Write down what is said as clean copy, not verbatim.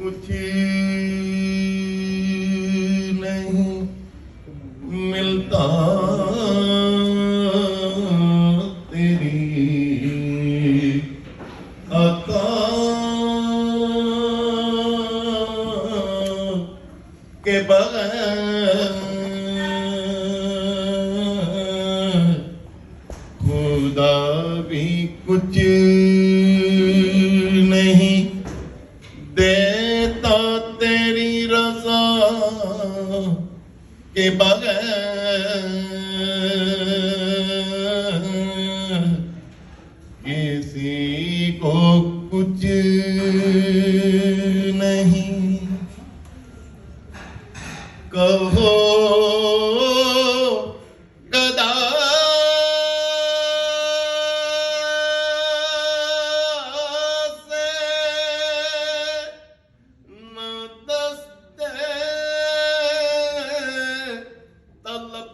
कुछ नहीं मिलता तेरी अता के बगैर खुदा भी कुछ नहीं देता तेरी रज़ा के बगैर किसी को कुछ नहीं। कहो गदा से न दस्ते तलब